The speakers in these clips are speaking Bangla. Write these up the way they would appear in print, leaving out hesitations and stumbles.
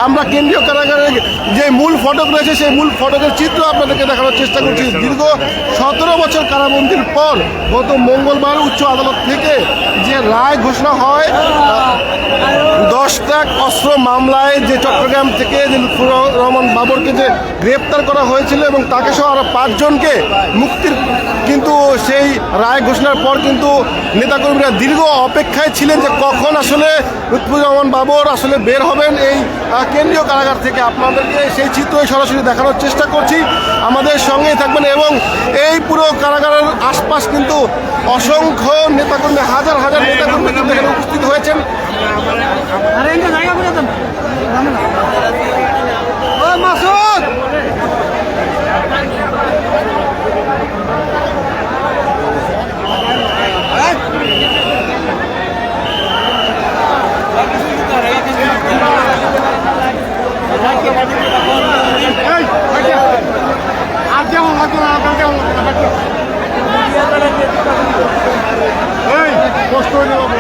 আমরা কেন্দ্রীয় কারাগারের যে মূল ফটক রয়েছে সেই মূল ফটকের চিত্র আপনাদেরকে দেখানোর চেষ্টা করছি। দীর্ঘ 17 বছর কারাবন্দির পর গত মঙ্গলবার উচ্চ আদালত থেকে যে রায় ঘোষণা হয় 10 লাখ অস্ত্র মামলায় যে চট্টগ্রাম থেকে যে লুৎফুর রহমান বাবরকে যে গ্রেপ্তার করা হয়েছিল এবং তাকে সহ আরও 5 জনকে মুক্তির কিন্তু সেই রায় ঘোষণার পর কিন্তু নেতাকর্মীরা দীর্ঘ অপেক্ষায় ছিলেন যে কখন আসলে লুৎফুর রহমান বাবর আসলে বের হবেন এই কেন্দ্রীয় কারাগার থেকে। আপনাদেরকে সেই চিত্রই সরাসরি দেখানোর চেষ্টা করছি, আমাদের সঙ্গেই থাকবেন। এবং এই পুরো কারাগারের আশপাশ কিন্তু অসংখ্য নেতাকর্মী, হাজার হাজার নেতাকর্মী কিন্তু এখানে উপস্থিত হয়েছেন। মাসুদ কষ্ট হয়ে যাবে।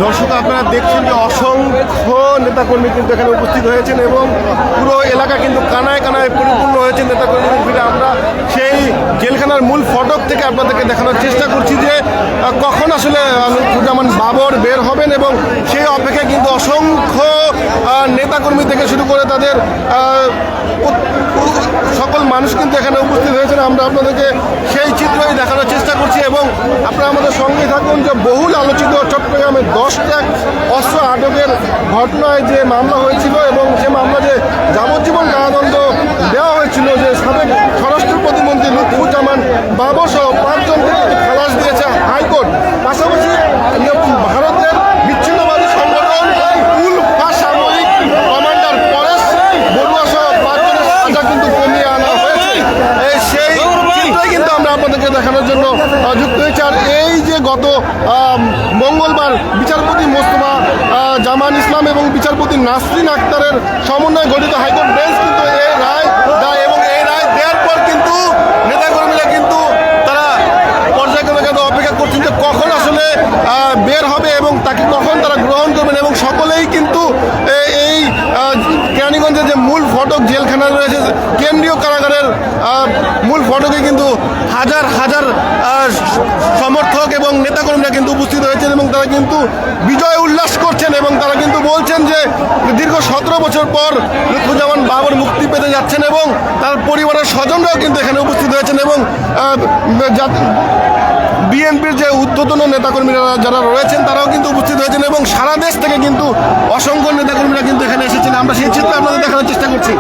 দর্শক, আপনারা দেখছেন যে অসংখ্য নেতাকর্মী কিন্তু এখানে উপস্থিত হয়েছেন এবং পুরো এলাকা কিন্তু কানায় কানায় পরিপূর্ণ হয়েছে নেতাকর্মীদের ভিড়ে। আমরা সেই জেলখানার মূল ফটক থেকে আপনাদেরকে দেখানোর চেষ্টা করছি যে কখন আসলে লুৎফুজ্জামান বাবর বের হবেন এবং সেই অপেক্ষায় কিন্তু অসংখ্য নেতাকর্মী থেকে শুরু করে তাদের সকল মানুষ কিন্তু এখানে উপস্থিত হয়েছেন। আমরা আপনাদেরকে সেই চিত্রই দেখানোর চেষ্টা করছি এবং আপনারা আমাদের সঙ্গে থাকুন যে বহুল আলোচিত চট্টগ্রামে 10 লাখ অস্ত্র আটকের ঘটনায় যে মামলা হয়েছিল এবং সে মামলা যে যাবজ্জীবন কারাদণ্ড দেওয়া হয়েছিল, যে সাবেক স্বরাষ্ট্র প্রতিমন্ত্রী লুৎফুজ্জামান বাবর সহ 5 জনকে খালাস দিয়েছে হাইকোর্ট। পাশাপাশি ভারতের বিচ্ছিন্নবাদী সংগঠন সামরিক কমান্ডার পরেশ বড়ুয়া সহ 5 জনের সাজা কিন্তু কমিয়ে আনা হয়েছে। সেই চিত্রই কিন্তু আমরা আপনাদেরকে দেখানোর জন্য যুক্ত হয়েছে। আর এই যে গত মঙ্গলবার বিচারপতি মোস্তফা জামান ইসলাম এবং বিচারপতি নাসরিন আক্তারের সমন্বয়ে গঠিত হাইকোর্ট বেঞ্চ কিন্তু এই রায় দেয় এবং এই রায় দেওয়ার পর কিন্তু নেতাকর্মীরা কিন্তু তারা পর্যায়ক্রমে অপেক্ষা করছেন যে কখন আসলে বের হবে এবং তাকে কখন তারা গ্রহণ করবেন। এবং সকলেই কিন্তু এই কেরানীগঞ্জের যে মূল ফটক জেলখানা রয়েছে, কেন্দ্রীয় কারাগারের মূল ফটকে কিন্তু হাজার হাজার সমর্থক এবং নেতাকর্মীরা কিন্তু উপস্থিত হয়েছেন এবং তারা কিন্তু বিজয় উল্লাস করছেন এবং তারা কিন্তু বলছেন যে দীর্ঘ 17 বছর পর লুৎফুজ্জামান বাবর মুক্তি পেতে যাচ্ছেন এবং তার পরিবারের স্বজনরাও কিন্তু এখানে উপস্থিত হয়েছেন এবং বিএনপির যে ঊর্ধ্বতন নেতাকর্মীরা যারা রয়েছেন তারাও কিন্তু উপস্থিত হয়েছেন এবং সারা দেশ থেকে কিন্তু অসংখ্য নেতাকর্মীরা কিন্তু এখানে এসেছেন। আমরা সেই চিত্র আপনাদের দেখানোর চেষ্টা করছি।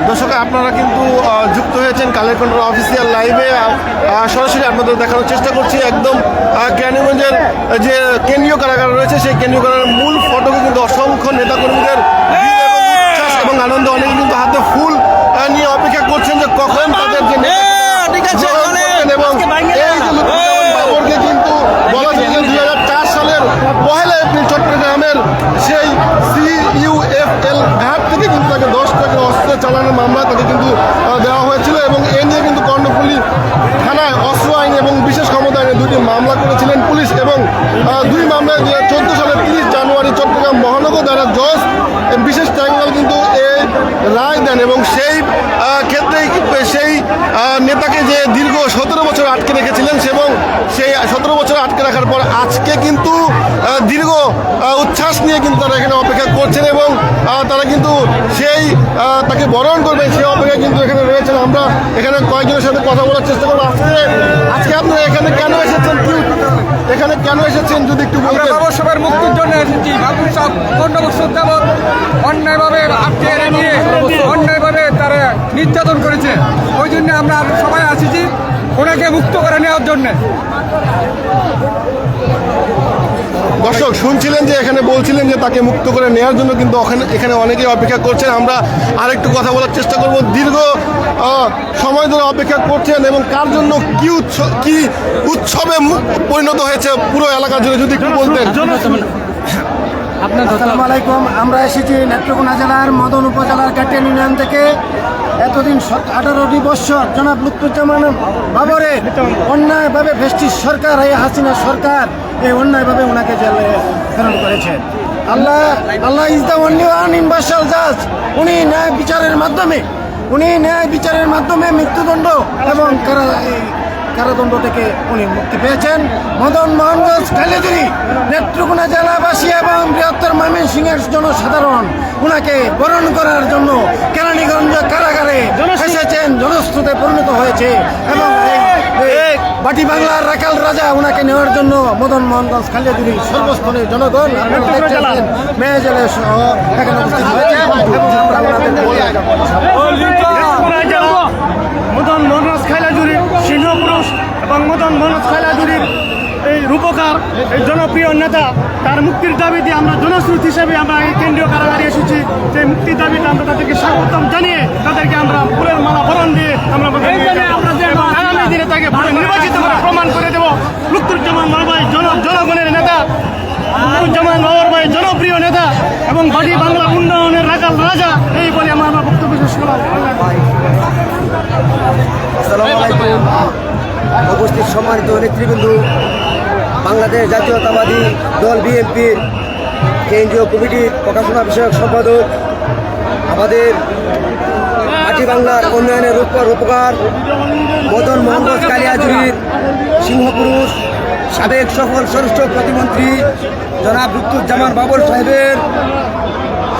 দর্শক, আপনারা কিন্তু যুক্ত হয়েছেন কালের কন্ট্রোল অফিসিয়াল লাইভে। সরাসরি আপনাদের দেখানোর চেষ্টা করছি একদম কেরানীগঞ্জের যে কেন্দ্রীয় কারাগার রয়েছে সেই কেন্দ্রীয় কারাগারের মূল ফটকে কিন্তু অসংখ্য নেতাকর্মীদের তিনি অপেক্ষা করছেন যে কখন তাদের যে এবং এই যে বাবরকে কিন্তু বলা যায় যে 2004 সালের 1 এপ্রিল চট্টগ্রামের সেই CUFL ঘাট থেকে কিন্তু তাকে 10 টাকা অস্ত্র চালানোর মামলা তাকে কিন্তু দেওয়া হয়েছিল এবং এ নিয়ে কিন্তু কর্ণফুলী থানায় অস্ত্র আইন এবং বিশেষ ক্ষমতা আইনে 2টি মামলা করেছিলেন পুলিশ এবং 2 মামলায় 2014 সালের 30 জানুয়ারি চট্টগ্রাম মহানগর দ্বারা জজ বিশেষ ট্রাইব্যুনাল কিন্তু এই রায় দেন এবং সেই ক্ষেত্রেই সেই নেতাকে যে দীর্ঘ 17 বছর আটকে রেখেছিলেন এবং সেই 17 বছর আটকে রাখার পর আজকে কিন্তু দীর্ঘ উচ্ছ্বাস নিয়ে কিন্তু তারা এখানে অপেক্ষা করছেন এবং তারা কিন্তু সেই তাকে বরণ করবেন সেই অপেক্ষা কিন্তু এখানে রয়েছেন। আমরা এখানে কয়েকজনের সাথে কথা বলার চেষ্টা করবো। আজকে আপনারা এখানে কেন এসেছেন, কি এখানে কেন এসেছেন যদি একটু বলতেন? বাবর সাহেবের মুক্তির জন্য এসেছি। বাবর সাহেব 15 বছর যাবৎ অন্যায়ভাবে আটকে নিয়ে অন্যায়ভাবে তারা নির্যাতন করেছে, ওই জন্য আমরা সবাই আসিছি ওনাকে মুক্ত করে নেওয়ার জন্য। দর্শক শুনছিলেন যে এখানে বলছিলেন যে তাকে মুক্ত করে নেওয়ার জন্য কিন্তু এখানে অনেকেই অপেক্ষা করছেন। আমরা আরেকটু কথা বলার চেষ্টা করব। দীর্ঘ সময় ধরে অপেক্ষা করছেন এবং কার জন্য কি উৎসবে পরিণত হয়েছে পুরো এলাকা জুড়ে যদি একটু বলতেন। আসসালামু আলাইকুম। আমরা এসেছি নেত্রকোনা জেলার মদন উপজেলার কাটিয়ান ইউনিয়ন থেকে। এতদিন 18টি বৎসর জনাব লুৎফুজ্জামান বাবরের অন্যায়ভাবে ফ্যাসিস্ট সরকার হাসিনা সরকার এই অন্যায়ভাবে ওনাকে জেলে প্রেরণ করেছে। আল্লাহ ইজ দ্য অনলি ওয়ান ইম্পার্শাল জাজ। উনি ন্যায় বিচারের মাধ্যমে মৃত্যুদণ্ড এবং কারাদণ্ড থেকে উনি মুক্তি পেয়েছেন। মদন মোহনগঞ্জ কালিয়াজুড়ি নেত্রকোনা জেলাবাসী এবং বৃহত্তর ময়মনসিংহের জনসাধারণ ওনাকে বরণ করার জন্য কেরানীগঞ্জ কারাগারে এসেছেন, জনস্রোতে পরিণত হয়েছে এবং বাটি বাংলার রাখাল রাজা ওনাকে নেওয়ার জন্য মদন মোহনগঞ্জ কালিয়াজুড়ি সর্বস্তরের জনগণ মেয়েজেলে সহ এখানে উপস্থিত হয়েছে মদন মোহনগঞ্জ খাইলাজুরির সিংহপুরুষ এবং মদন মোহনগঞ্জ খাইলাজুরির এই রূপকার, এই জনপ্রিয় নেতা, তার মুক্তির দাবিতে আমরা জনশ্রুতি হিসেবে আমরা এই কেন্দ্রীয় কারাগারে এসেছি। সেই মুক্তির দাবিতে আমরা তাদেরকে স্বাগতম জানিয়ে তাদেরকে আমরা ফুলের মালা বরণ দিয়ে আমরা আগামী দিনে তাকে নির্বাচিত করে প্রমাণ করে দেব। লুৎফুজ্জামান বাবর ভাই জনগণের নেতা, লুৎফুজ্জামান বাবর ভাই জনপ্রিয় নেতা এবং বাড়ি বাংলা উন্নয়নের রাখাল রাজা, এই বলে আমরা বক্তব্য শেষ করলাম। আসসালামু আলাইকুম। উপস্থিত সম্মানিত নেতৃবৃন্দ, বাংলাদেশ জাতীয়তাবাদী দল বিএনপির কেন্দ্রীয় কমিটির প্রকাশনা বিষয়ক সম্পাদক, আমাদের মাটি বাংলার উন্নয়নের রূপকার মদন মোহনগঞ্জ কালিয়াজুরির সিংহপুরুষ, সাবেক সফল স্বরাষ্ট্র প্রতিমন্ত্রী জনাব লুৎফুজ্জামান বাবর সাহেবের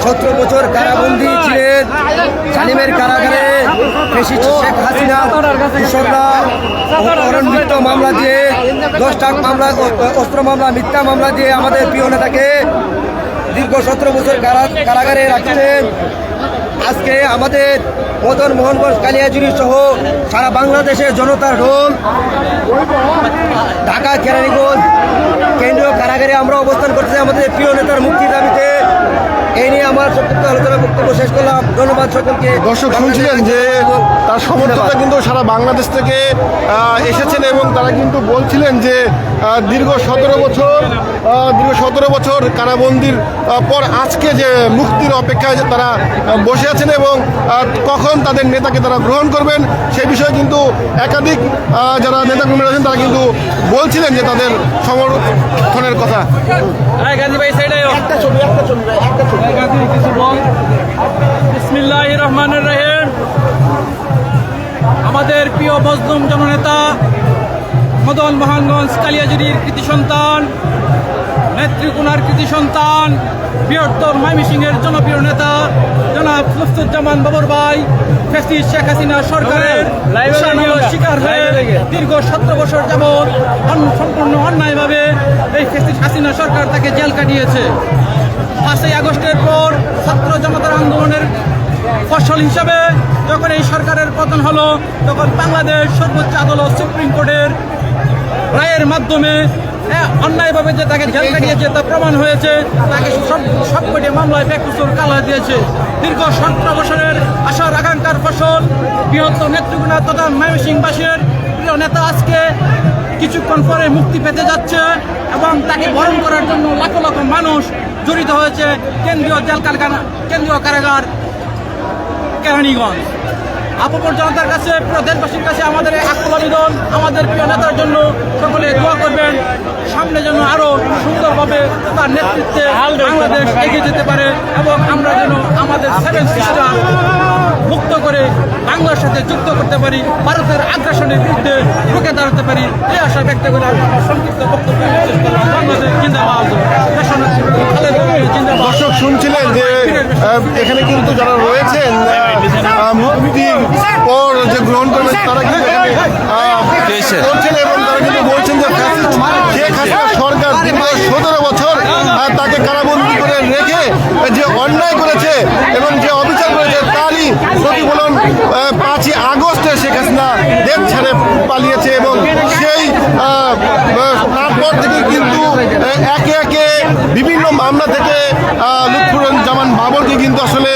17 বছর কারাবন্দী ছিলেন জালিমের কারাগারে। ফ্যাসিস্ট শেখ হাসিনা মৃত্যু মামলা দিয়ে 10টা মামলা, অস্ত্র মামলা, মিথ্যা মামলা দিয়ে আমাদের প্রিয় নেতাকে দীর্ঘ 17 বছর কারাগারে রাখছেন। আজকে আমাদের মদন মোহনগঞ্জ কালিয়াজুরি সহ সারা বাংলাদেশের জনতার ঢোল ঢাকা কেরানীগঞ্জ কেন্দ্রীয় কারাগারে আমরা অবস্থান করতেছি আমাদের প্রিয় নেতার মুক্তির দাবিতে। এই নিয়ে আমার সংক্ষিপ্ত আলোচনা বক্তব্য শেষ করলাম। ধন্যবাদ সকলকে। দর্শক শুনছিলেন যে তার সমর্থকরা কিন্তু সারা বাংলাদেশ থেকে এসেছেন এবং তারা কিন্তু বলছিলেন যে দীর্ঘ 17 বছর কারাবন্দির পর আজকে যে মুক্তির অপেক্ষায় তারা বসে আছেন এবং কখন তাদের নেতাকে তারা গ্রহণ করবেন সেই বিষয়ে কিন্তু একাধিক যারা নেতাকর্মীরা আছেন তারা কিন্তু বলছিলেন যে তাদের সমর্থনের কথা। বিসমিল্লাহির রহমানির রহিম। আমাদের প্রিয় মজলুম জননেতা মদন মোহনগঞ্জ কালিয়াজুরির কৃতি সন্তান, নেত্রকোনার কৃতি সন্তান, বৃহত্তর ময়মনসিংহের জনপ্রিয় নেতা জনাব লুৎফুজ্জামান বাবর ভাই ফ্যাসিস্ট শেখ হাসিনা সরকারের শিকার হয়ে দীর্ঘ 17 বছর যাবৎ সম্পূর্ণ অন্যায়ভাবে এই ফ্যাসিস্ট হাসিনা সরকার তাকে জেল কাটিয়েছে। 5ই আগস্টের পর ছাত্র জনতার আন্দোলনের ফসল হিসাবে যখন এই সরকারের পতন হলো, তখন বাংলাদেশ সর্বোচ্চ আদালত সুপ্রিম কোর্টের রায়ের মাধ্যমে অন্যায়ভাবে যে তাকে জেল কাটিয়েছে তা প্রমাণ হয়েছে। তাকে সবকটি মামলায় বেকসুর কালা দিয়েছে। দীর্ঘ 17 বছরের আশার আকাঙ্ক্ষা লজ্জার ফসল বৃহত্তর নেত্রকোনা তথা ময়মনসিংহবাসীর প্রিয় নেতা আজকে কিছুক্ষণ পরে মুক্তি পেতে যাচ্ছে এবং তাকে বরণ করার জন্য লাখ লাখ মানুষ জড়িত হয়েছে কেন্দ্রীয় কারাগার কেরানীগঞ্জ। আপামর জনতার কাছে, পুরো দেশবাসীর কাছে আমাদের এক আবেদন, আমাদের প্রিয় নেতার জন্য সকলে দোয়া করবেন, সামনে যেন আরো সুন্দরভাবে তার নেতৃত্বে বাংলাদেশ এগিয়ে যেতে পারে এবং আমরা যেন আমাদের 7 সিস্টার মুক্ত করে বাংলার সাথে যুক্ত করতে পারি, ভারতের আগ্রাসনের বিরুদ্ধে রুখে দাঁড়াতে পারি, এই আশা ব্যক্ত করে আমি আমার সংক্ষিপ্ত বক্তব্য শেষ করলাম। বাংলাদেশ জিন্দাবাদ, দেশনেত্রী খালেদা জিয়া জিন্দাবাদ। দর্শক শুনছিলেন যে এখানে কিন্তু যারা রয়েছেন মুক্তির পর যে গ্রহণ করবেন তারা কিন্তু বলছেন এবং তারা কিন্তু বলছেন যে শেখ হাসিনা সরকার দীর্ঘ 17 বছর তাকে কারাবন্দী করে রেখে যে অন্যায় করেছে এবং যে অবিচার করেছে তারই প্রতিফলন 5ই আগস্টে শেখ হাসিনা দেশ ছেড়ে পালিয়েছে এবং সেই তারপর থেকে কিন্তু একে একে বিভিন্ন মামলা থেকে লুৎফুজ্জামান বাবরকে কিন্তু আসলে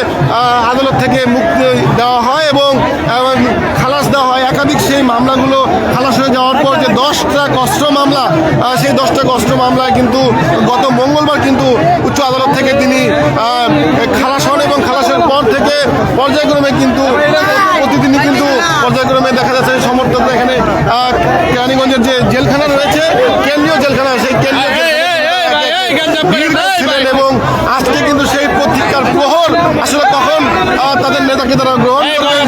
আদালত থেকে মুক্তি দেওয়া হয় এবং খালাস দেওয়া হয়। একাধিক সেই মামলাগুলো খালাস হয়ে যাওয়ার পর যে 10টা কষ্ট মামলা, সেই 10টা কষ্ট মামলায় কিন্তু গত মঙ্গলবার কিন্তু উচ্চ আদালত থেকে তিনি খালাস হন এবং খালাসের পর থেকে পর্যায়ক্রমে কিন্তু প্রতিদিনই কিন্তু পর্যায়ক্রমে দেখা যাচ্ছে সমর্থকরা এখানে কেরানীগঞ্জের যে জেলখানা রয়েছে, কেন্দ্রীয় জেলখানা, সেই কেন্দ্রীয় ছিলেন এবং আজকে কিন্তু সেই প্রতীক্ষার প্রহর আসলে কখন তাদের নেতাকে তারা গ্রহণ করবেন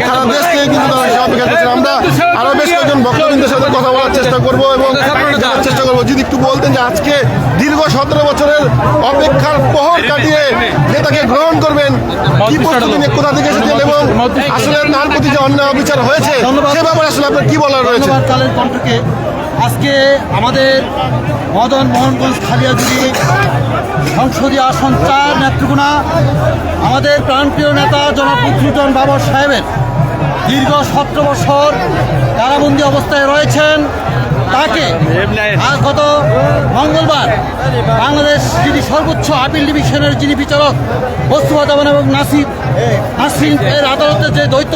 সারা দেশ থেকে কিন্তু তারা সে অপেক্ষা করছেন। আমরা আরো বেশ কয়েকজন বক্তবৃন্দের সাথে কথা বলার চেষ্টা করবো এবং জানার চেষ্টা করবো। যদি একটু বলতেন যে আজকে দীর্ঘ 17 বছরের অপেক্ষার প্রহর কাটিয়ে নেতাকে গ্রহণ করবেন, কি প্রস্তুতি নিয়ে কোথা থেকে এসেছেন এবং আসলে তার প্রতি যে অন্যায় অবিচার হয়েছে সে ব্যাপারে আসলে আপনার কি বলার রয়েছে? কালের কণ্ঠকে আজকে আমাদের মদন মোহনগঞ্জ খালিয়াজুড়ি সংসদীয় আসন 4 নেত্রকোনা আমাদের প্রাণপ্রিয় নেতা জনাব লুৎফুজ্জামান বাবর সাহেবের দীর্ঘ 17 বছর কারাবন্দী অবস্থায় রয়েছেন। তাকে আজ গত মঙ্গলবার বাংলাদেশ যিনি সর্বোচ্চ আপিল ডিভিশনের যিনি বিচারক মোস্তফা জামান এবং নাসরিন এর আদালতে যে দ্বৈত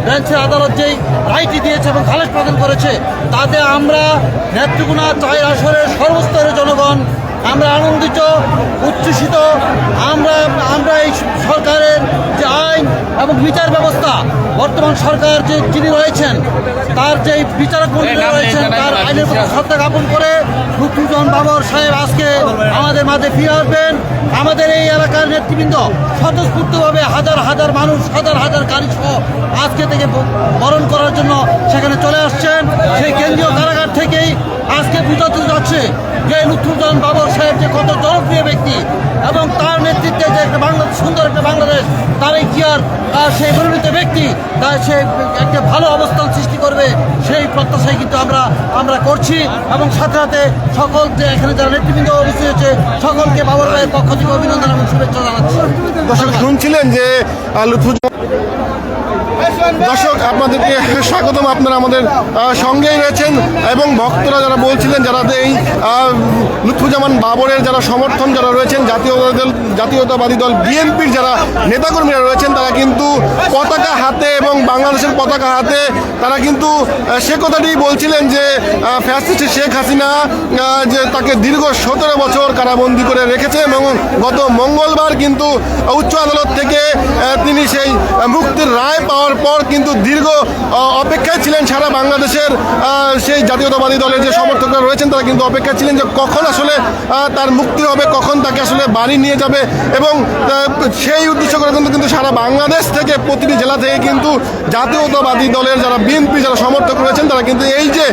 বেঞ্চের আদালত যেই রায়টি দিয়েছে এবং খালাস প্রদান করেছে, তাতে আমরা নেত্রকোনা 4 আসনের সর্বস্তরের জনগণ আমরা আনন্দিত, উচ্ছ্বসিত। আমরা এই সরকারের যে আইন এবং বিচার ব্যবস্থা, বর্তমান সরকার যে যিনি রয়েছেন তার যে বিচারক মন্ডলী রয়েছেন তার আইনের প্রতি শ্রদ্ধা জ্ঞাপন করে লুৎফুজ্জামান বাবর সাহেব আজকে আমাদের মাঝে ফিরে আসবেন। আমাদের এই এলাকার নেতৃবৃন্দ স্বতঃস্ফূর্তভাবে হাজার হাজার মানুষ, হাজার হাজার গাড়ি সহ আজকে থেকে বরণ করার জন্য সেখানে চলে আসছেন। সেই কেন্দ্রীয় কারাগার থেকেই আজকে বোঝাতে যাচ্ছে যে লুৎফুজ্জামান বাবর সাহেব যে কত জনপ্রিয় ব্যক্তি এবং তার নেতৃত্বে যে একটা বাংলাদেশ, সুন্দর একটা বাংলাদেশ, তারই কি আর সেই মনোনীত ব্যক্তি তাই সে একটা ভালো অবস্থান সৃষ্টি করবে সেই প্রত্যাশাই কিন্তু আমরা করছি এবং সাথে সাথে সকল যে এখানে যারা নেতৃবৃন্দ উপস্থিত হয়েছে সকলকে বাবর ভাইয়ের পক্ষ থেকে অভিনন্দন এবং শুভেচ্ছা জানাচ্ছি। দর্শক শুনছিলেন যে দর্শক আপনাদেরকে স্বাগতম, আপনারা আমাদের সঙ্গেই রয়েছেন এবং ভক্তরা যারা বলছিলেন, যারা এই লুৎফুজ্জামান বাবরের যারা সমর্থন যারা রয়েছেন, জাতীয়তাবাদী দল বিএনপির যারা নেতাকর্মীরা রয়েছেন, তারা কিন্তু পতাকা হাতে এবং বাংলাদেশের পতাকা হাতে তারা কিন্তু সে কথাটি বলছিলেন যে ফ্যাসিস্ট শেখ হাসিনা যে তাকে দীর্ঘ 17 বছর কারাবন্দী করে রেখেছে এবং গত মঙ্গলবার কিন্তু উচ্চ আদালত থেকে তিনি সেই মুক্তির রায় পাওয়ার পর কিন্তু দীর্ঘ অপেক্ষায় ছিলেন সারা বাংলাদেশের সেই জাতীয়তাবাদী দলের যে সমর্থকরা রয়েছেন, তারা কিন্তু অপেক্ষায় ছিলেন যে কখন আসলে তার মুক্তি হবে, কখন তাকে আসলে বাড়ি নিয়ে যাবে এবং সেই উদ্দেশ্য করে কিন্তু সারা বাংলাদেশ থেকে প্রতিটি জেলা থেকে কিন্তু জাতীয়তাবাদী দলের যারা বিএনপি যারা সমর্থক রয়েছেন তারা কিন্তু এই যে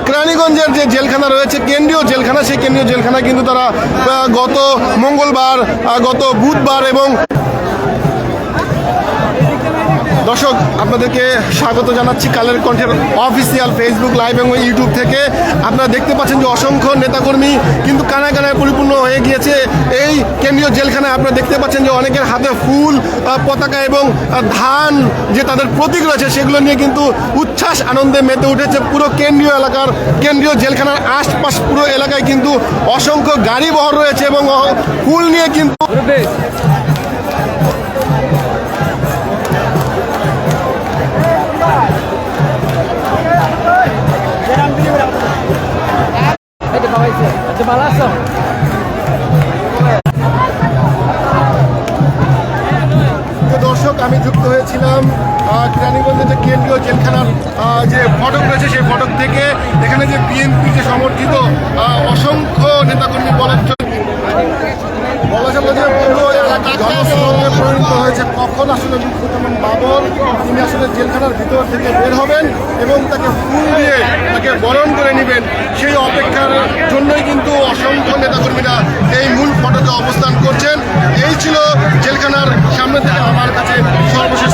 কেরানীগঞ্জের যে জেলখানা রয়েছে, কেন্দ্রীয় জেলখানা, সেই কেন্দ্রীয় জেলখানা কিন্তু তারা গত মঙ্গলবার, গত বুধবার এবং দর্শক আপনাদেরকে স্বাগত জানাচ্ছি কালের কণ্ঠের অফিসিয়াল ফেসবুক লাইভ এবং ইউটিউব থেকে। আপনারা দেখতে পাচ্ছেন যে অসংখ্য নেতাকর্মী কিন্তু কানায় কানায় পরিপূর্ণ হয়ে গিয়েছে এই কেন্দ্রীয় জেলখানায়। আপনারা দেখতে পাচ্ছেন যে অনেকের হাতে ফুল, পতাকা এবং ধান যে তাদের প্রতীক রয়েছে সেগুলো নিয়ে কিন্তু উচ্ছ্বাস আনন্দে মেতে উঠেছে পুরো কেন্দ্রীয় জেলখানার আশপাশ পুরো এলাকায় কিন্তু অসংখ্য গাড়ি বহর রয়েছে এবং ফুল নিয়ে কিন্তু কেরানীগঞ্জের যে কেন্দ্রীয় জেলখানার যে ফটক রয়েছে সেই ফটক থেকে এখানে যে বিএনপি যে সমর্থিত অসংখ্য নেতাকর্মী বলা চলে যে পুরো এলাকা জনস্রোতে পরিণত হয়েছে। কখন আসলে মুখ্যমন্ত্রী বাবর তিনি আসলে জেলখানার ভিতর থেকে বের হবেন এবং তাকে ফুল দিয়ে তাকে বরণ করে নেবেন, সেই অপেক্ষার জন্যই কিন্তু অসংখ্য নেতাকর্মীরা এই মূল ফটকে অবস্থান করছেন। এই ছিল জেলখানার সামনে থেকে আমার কাছে সর্বশেষ